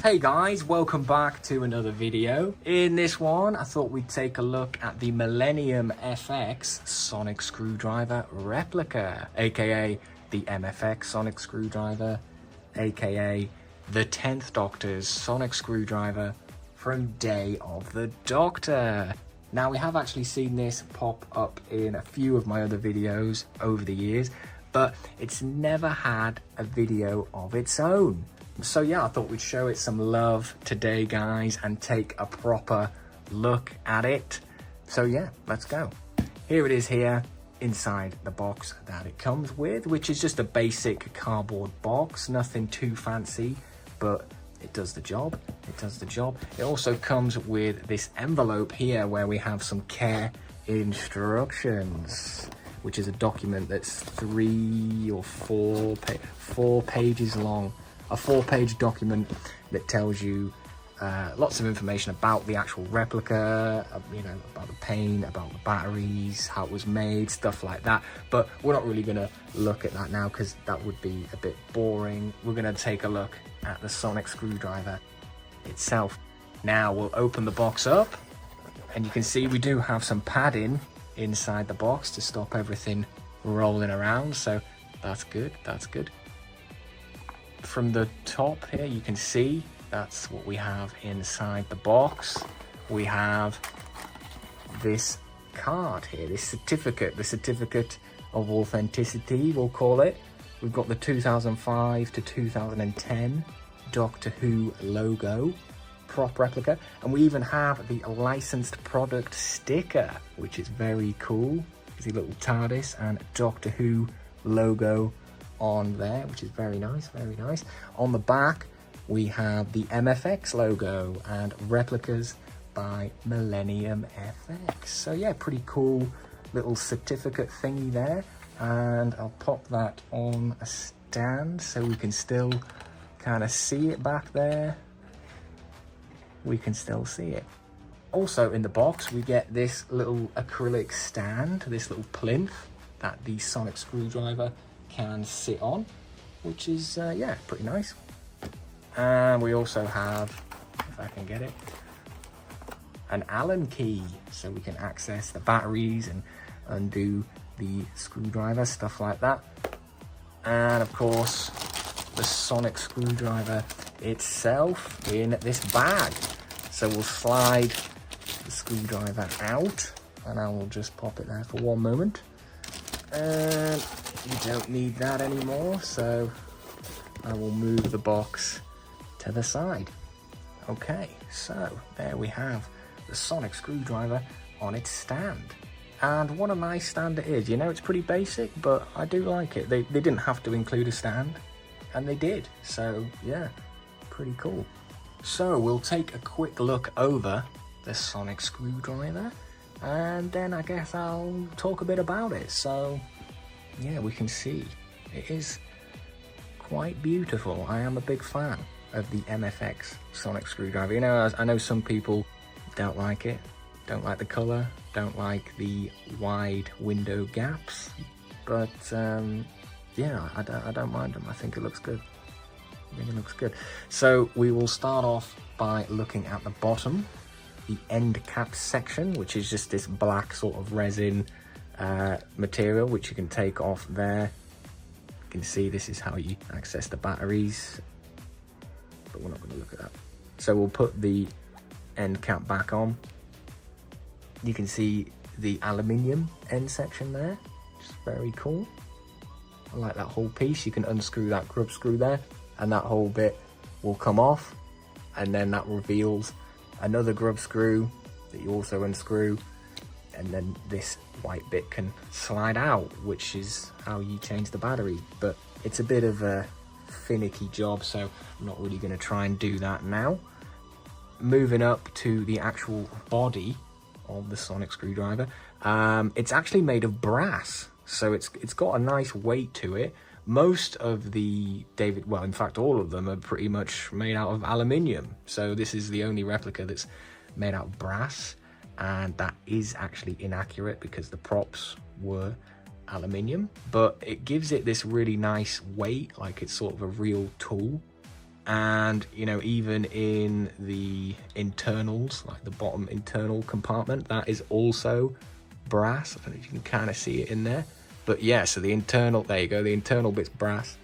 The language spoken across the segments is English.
Hey guys, welcome back to another video. In this one, I thought we'd take a look at the Millennium FX Sonic Screwdriver Replica, aka the MFX Sonic Screwdriver, aka the 10th Doctor's Sonic Screwdriver from Day of the Doctor. Now, we have actually seen this pop up in a few of my other videos over the years, but it's never had a video of its own. So yeah, I thought we'd show it some love today, guys, and take a proper look at it. So yeah, let's go. Here it is here inside the box that it comes with, which is just a basic cardboard box, nothing too fancy, but it does the job. It does the job. It also comes with this envelope here where we have some care instructions, which is a document that's 3 or 4 pages long. A 4-page document that tells you lots of information about the actual replica, you know, about the paint, about the batteries, how it was made, stuff like that. But we're not really going to look at that now because that would be a bit boring. We're going to take a look at the Sonic Screwdriver itself. Now we'll open the box up, and you can see we do have some padding inside the box to stop everything rolling around, so that's good, that's good. From the top here, you can see that's what we have inside the box. We have this card here, this certificate, the certificate of authenticity, we'll call it. We've got the 2005 to 2010 Doctor Who logo, prop replica, and we even have the licensed product sticker, which is very cool. There's a little TARDIS and Doctor Who logo on there, which is very nice, very nice. On the back we have the MFX logo and replicas by Millennium FX. So yeah, pretty cool little certificate thingy there, and I'll pop that on a stand so we can still kind of see it back there. We can still see it. Also in the box we get this little acrylic stand, this little plinth that the Sonic Screwdriver can sit on, which is yeah, pretty nice. And we also have, if I can get it, an Allen key, so we can access the batteries and undo the screwdriver, stuff like that. And of course the Sonic Screwdriver itself in this bag. So we'll slide the screwdriver out, and I will just pop it there for one moment. And you don't need that anymore, so I will move the box to the side. Okay, so there we have the Sonic Screwdriver on its stand. And what a nice stand it is. You know, it's pretty basic, but I do like it. They didn't have to include a stand, and they did. So yeah, pretty cool. So we'll take a quick look over the Sonic Screwdriver, and then I guess I'll talk a bit about it. So yeah, we can see it is quite beautiful. I am a big fan of the MFX Sonic Screwdriver. You know, I know some people don't like it, don't like the colour, don't like the wide window gaps, but yeah, I don't mind them. I think it looks good. I think it looks good. So we will start off by looking at the bottom, the end cap section, which is just this black sort of resin material which you can take off there. You can see this is how you access the batteries, but we're not going to look at that. So we'll put the end cap back on. You can see the aluminium end section there, which is very cool. I like that whole piece. You can unscrew that grub screw there, and that whole bit will come off, and then that reveals another grub screw that you also unscrew, and then this white bit can slide out, which is how you change the battery. But it's a bit of a finicky job, so I'm not really going to try and do that now. Moving up to the actual body of the Sonic Screwdriver, it's actually made of brass, so it's got a nice weight to it. Most of the well, in fact all of them are pretty much made out of aluminium, so this is the only replica that's made out of brass. And that is actually inaccurate because the props were aluminium, but it gives it this really nice weight, like it's sort of a real tool. And, you know, even in the internals, like the bottom internal compartment, that is also brass. I don't know if you can kind of see it in there. But yeah, so the internal, there you go, the internal bit's brass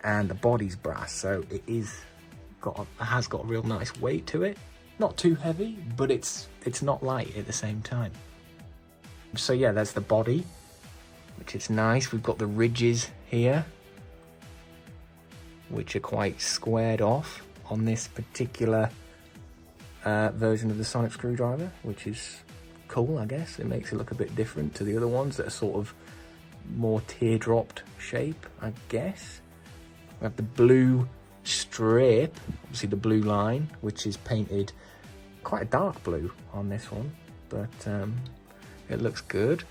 and the body's brass. So it has got a real nice weight to it. Not too heavy, but it's not light at the same time. So yeah, there's the body, which is nice. We've got the ridges here, which are quite squared off on this particular version of the sonic screwdriver, which is cool, I guess. It makes it look a bit different to the other ones that are sort of more teardropped shape, I guess. We have the blue strip, obviously the blue line, which is painted quite a dark blue on this one, but it looks good.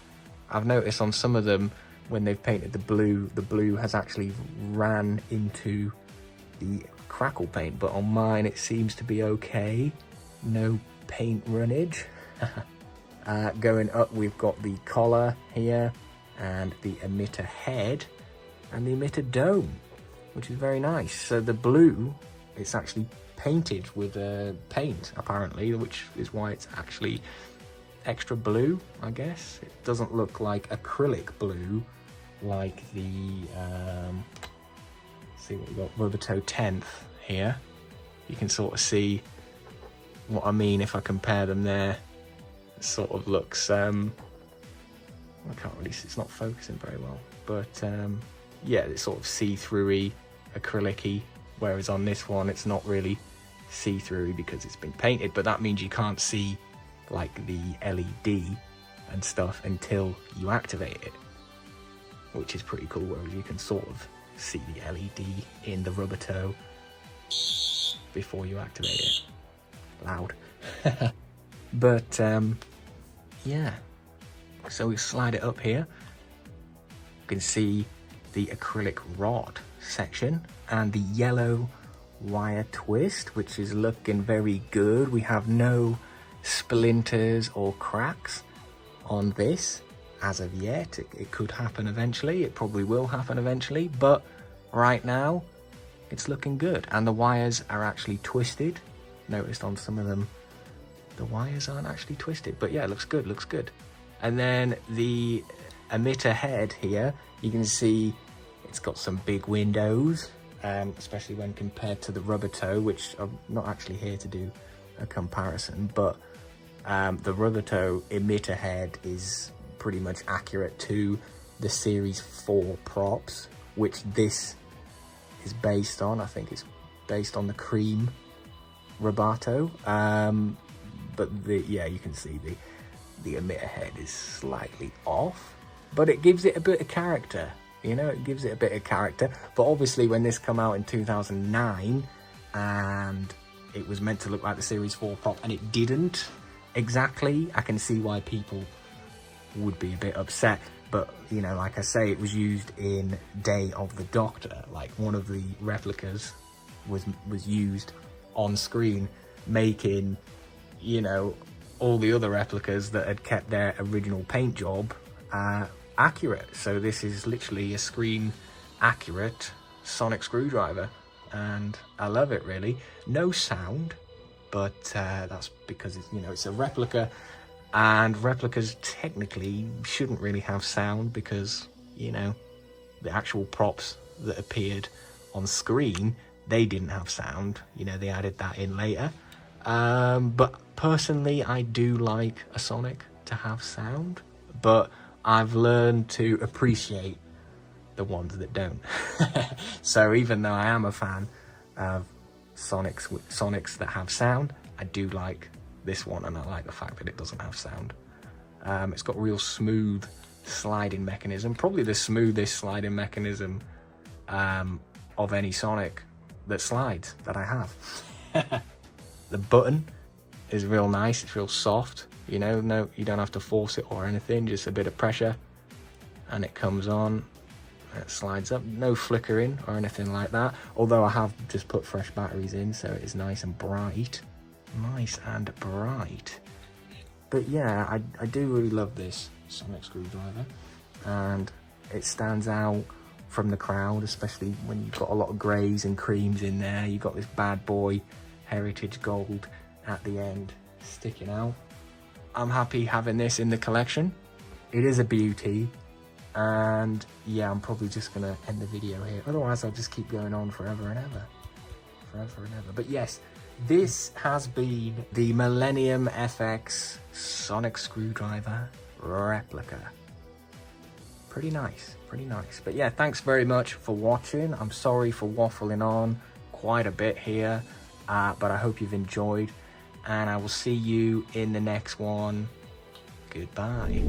I've noticed on some of them, when they've painted the blue has actually ran into the crackle paint, but on mine it seems to be okay. No paint runnage. Going up, we've got the collar here, and the emitter head, and the emitter dome, which is very nice. So the blue, it's actually painted with paint, apparently, which is why it's actually extra blue, I guess. It doesn't look like acrylic blue, like the, see what we've got, Roboto 10th here. You can sort of see what I mean if I compare them there. It sort of looks, I can't really see, it's not focusing very well, but yeah, it's sort of see-through-y, acrylic-y, whereas on this one it's not really see-through because it's been painted, but that means you can't see like the LED and stuff until you activate it, which is pretty cool, whereas you can sort of see the LED in the rubber toe before you activate it. Loud. But yeah, so we slide it up here. You can see the acrylic rod section and the yellow wire twist, which is looking very good. We have no splinters or cracks on this as of yet. It could happen eventually. It probably will happen eventually, but right now it's looking good. And the wires are actually twisted. Noticed on some of them the wires aren't actually twisted, but yeah, it looks good, looks good. And then the emitter head here, you can see it's got some big windows, especially when compared to the rubber toe, which I'm not actually here to do a comparison, but the rubber toe emitter head is pretty much accurate to the Series 4 props, which this is based on. I think it's based on the cream Roboto, but yeah, you can see the emitter head is slightly off, but it gives it a bit of character, you know, it gives it a bit of character. But obviously when this came out in 2009 and it was meant to look like the Series 4 prop and it didn't exactly, I can see why people would be a bit upset. But, you know, like I say, it was used in Day of the Doctor. Like, one of the replicas was used on screen, making, you know, all the other replicas that had kept their original paint job accurate. So this is literally a screen accurate sonic screwdriver, and I love it, really. No sound, but that's because it's, you know, it's a replica, and replicas technically shouldn't really have sound because, you know, the actual props that appeared on screen, they didn't have sound. You know, they added that in later. But personally, I do like a sonic to have sound, but I've learned to appreciate the ones that don't. So even though I am a fan of sonics that have sound, I do like this one, and I like the fact that it doesn't have sound. It's got real smooth sliding mechanism, probably the smoothest sliding mechanism of any sonic that slides that I have. The button is real nice, it's real soft, you know, no, you don't have to force it or anything, just a bit of pressure and it comes on, it slides up, no flickering or anything like that, although I have just put fresh batteries in, so it is nice and bright. Nice and bright. But yeah, I do really love this sonic screwdriver, and it stands out from the crowd, especially when you've got a lot of greys and creams in there. You've got this bad boy heritage gold at the end sticking out. I'm happy having this in the collection. It is a beauty, and yeah, I'm probably just gonna end the video here. Otherwise, I'll just keep going on forever and ever. But yes, this has been the Millennium FX Sonic Screwdriver Replica. Pretty nice. But yeah, thanks very much for watching. I'm sorry for waffling on quite a bit here, but I hope you've enjoyed, and I will see you in the next one. Goodbye.